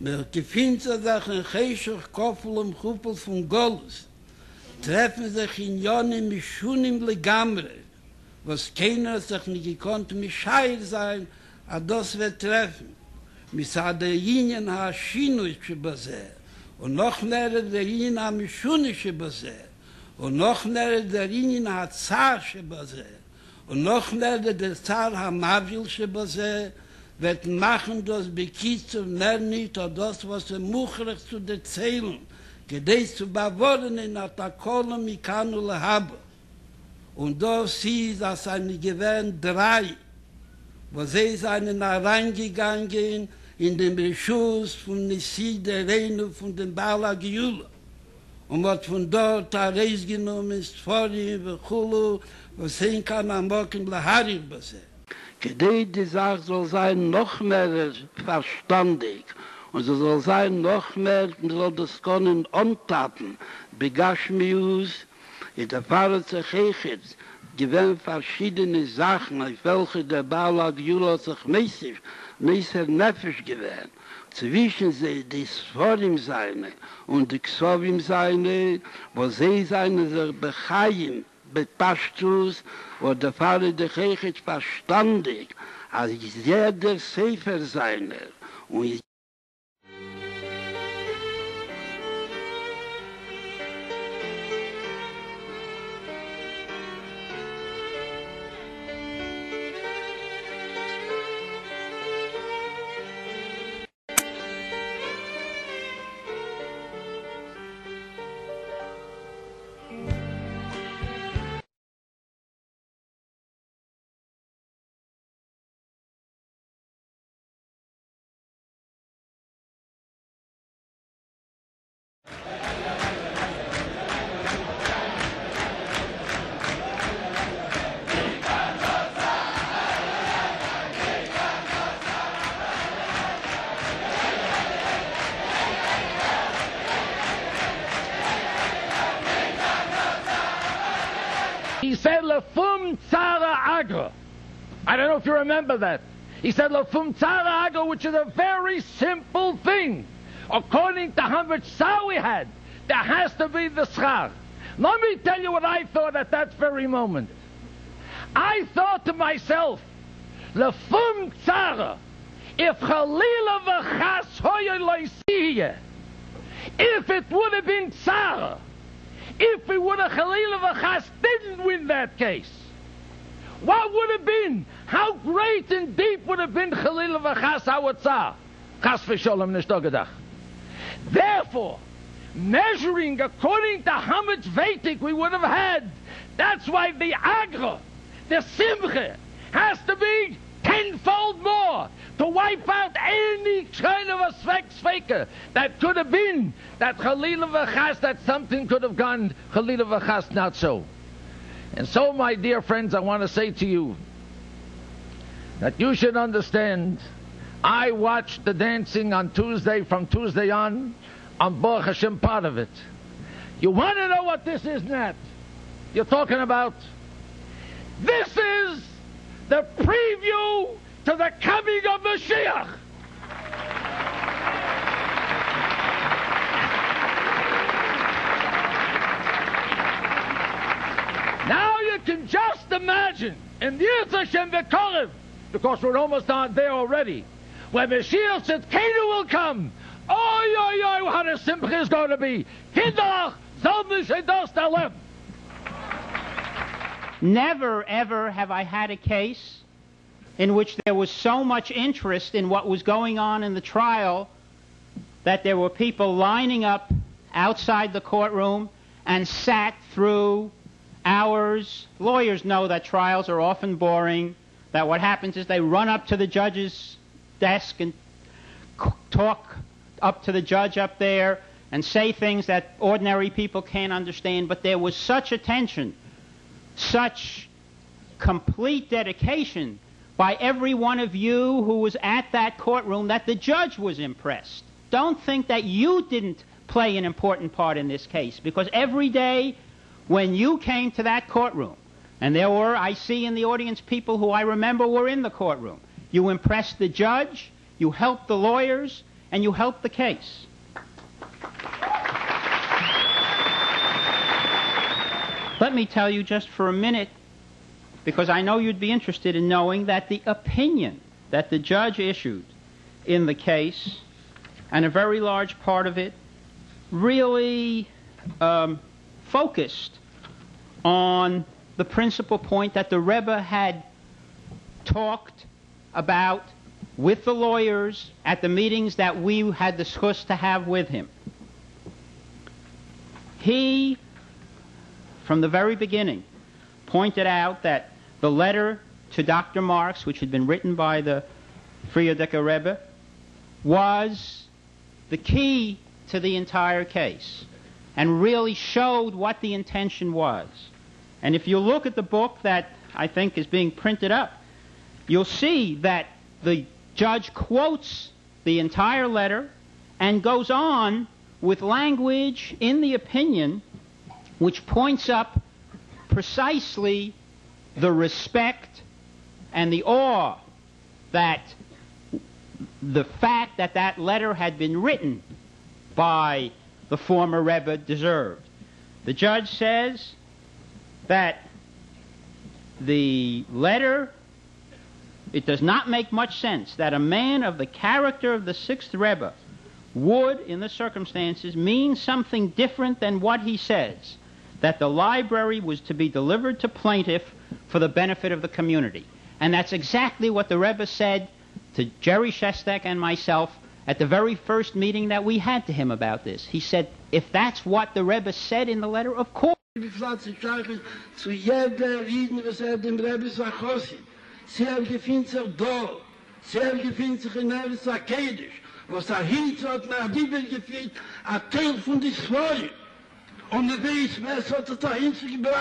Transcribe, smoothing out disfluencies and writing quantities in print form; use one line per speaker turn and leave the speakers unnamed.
Mir gefindt sich ein Cheshach Koffel Kuppel von Golus. Treffen sich in Jonim Mischunim Legamre, was keiner sich nicht gekonnt, Mischai sein, aber das wird treffen. Misade Yinyan HaShinu Shebazeh, und noch mehr der Yinyan HaMishuni Shebazeh, und noch mehr der Yinyan HaZar Shebazeh, und noch mehr der Zar HaMavil Shebazeh, wird machen das Bekitz und mehr nicht, oder das, was muchrig zu erzählen, gedei zu bewohnen in Atakolo Mikanu Lehaba. Und da sie, dass eine gewähren drei, wo sie seien reingegangen in den Beschuss von Nissi der Reine von dem Bala Giula. Und was von dort Reis genommen ist, vor ihm, Chulu, was sehen kann am Morgen Laharir Basé. Gedei die Sache soll sein noch mehr verstandig, und so soll sein noch mehr, soll das können Ontaten, Begashmius, in der Pfarrer zu Chechitz, gewähren verschiedene Sachen, auf welche der Bala Giula sich mäßig Nefesh gewähren. Zwischen sie die Sforim seine und die Ksovim seine, wo sie seine sich bechaim, bepashtus, wo der Pfarrer der Chechitz verstandig, als jeder Sefer seine, und
He said, Lefum Tzara Agra. I don't know if you remember that. He said, Lefum Tzara Agra, which is a very simple thing. According to how much Tsar we had, there has to be the schar. Let me tell you what I thought at that very moment. I thought to myself, Lefum Tzara, if Chalila v'chas hoya loisiye, if it would have been Tzara, if we would have Chalila v'chas didn't win that case, what would have been? How great and deep would have been Chalila v'chas our Tzar? Chas v'sholem nishtogedach. Therefore, measuring according to how much Veitik we would have had, that's why the Agra, the Simcha, has to be tenfold more to wipe out any kind of a sveka that could have been, that Chalila v'chas, that something could have gone, Chalila v'chas not so. And so, my dear friends, I want to say to you that you should understand, I watched the dancing on Tuesday, from Tuesday on Baruch Hashem part of it. You want to know what this is, Nat? You're talking about? This is the preview to the coming of Mashiach. Now you can just imagine, in the Yirtzeh Hashem V'Korev, because we're almost on there already, when Mashiach says, Kenu will come. Oi, oi, oi, what a simcha is going to be. Kindach, Zalmish, Edos, Taleb.
Never, ever have I had a case in which there was so much interest in what was going on in the trial that there were people lining up outside the courtroom and sat through hours. Lawyers know that trials are often boring, that what happens is they run up to the judge's desk and talk up to the judge up there and say things that ordinary people can't understand. But there was such attention, such complete dedication by every one of you who was at that courtroom that the judge was impressed. Don't think that you didn't play an important part in this case, because every day when you came to that courtroom, and there were, I see in the audience, people who I remember were in the courtroom, you impressed the judge, you helped the lawyers, and you help the case. Let me tell you just for a minute, because I know you'd be interested in knowing that the opinion that the judge issued in the case, and a very large part of it, really focused on the principal point that the Rebbe had talked about with the lawyers at the meetings that we had discussed to have with him. He, from the very beginning, pointed out that the letter to Dr. Marx, which had been written by the Frierdiker Rebbe, was the key to the entire case and really showed what the intention was. And if you look at the book that I think is being printed up, you'll see that the judge quotes the entire letter and goes on with language in the opinion which points up precisely the respect and the awe that the fact that that letter had been written by the former Rebbe deserved. The judge says that the letter, it does not make much sense that a man of the character of the sixth Rebbe would, in the circumstances, mean something different than what he says, that the library was to be delivered to plaintiff for the benefit of the community. And that's exactly what the Rebbe said to Jerry Shestak and myself at the very first meeting that we had to him about this. He said, if that's what the Rebbe said in the letter, of course.
Zu jeder Rieden, was dem Rebbe sagt, sehr gefindt sich da, sehr gefindt sich in Eretz Akedisch, was Hitz hat nach Bibel geführt, ein Teil von der Historie. Und wer weiß, was hat dahin zu gebracht.